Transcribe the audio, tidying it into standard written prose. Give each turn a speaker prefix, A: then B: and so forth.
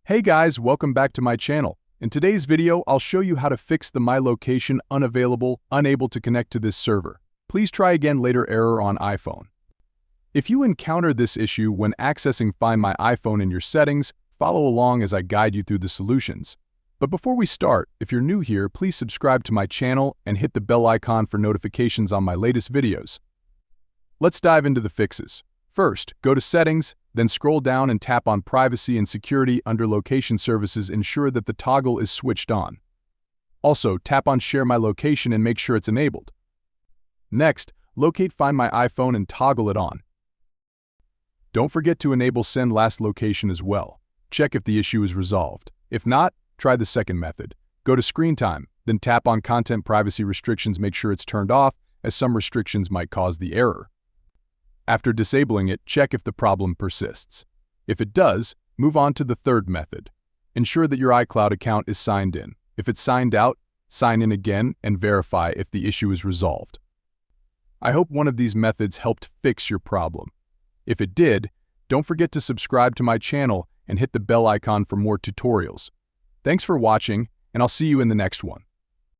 A: Hey guys, welcome back to my channel. In today's video, I'll show you how to fix the My Location Unavailable, unable to connect to this server. Please try again later error on iPhone. If you encounter this issue when accessing Find My iPhone in your settings, follow along as I guide you through the solutions. But before we start, if you're new here, please subscribe to my channel and hit the bell icon for notifications on my latest videos. Let's dive into the fixes. First, go to Settings, then scroll down and tap on Privacy and Security under Location Services. Ensure that the toggle is switched on. Also, tap on Share My Location and make sure it's enabled. Next, locate Find My iPhone and toggle it on. Don't forget to enable Send Last Location as well. Check if the issue is resolved. If not, try the second method. Go to Screen Time, then tap on Content Privacy Restrictions. Make sure it's turned off, as some restrictions might cause the error. After disabling it, check if the problem persists. If it does, move on to the third method. Ensure that your iCloud account is signed in. If it's signed out, sign in again and verify if the issue is resolved. I hope one of these methods helped fix your problem. If it did, don't forget to subscribe to my channel and hit the bell icon for more tutorials. Thanks for watching, and I'll see you in the next one.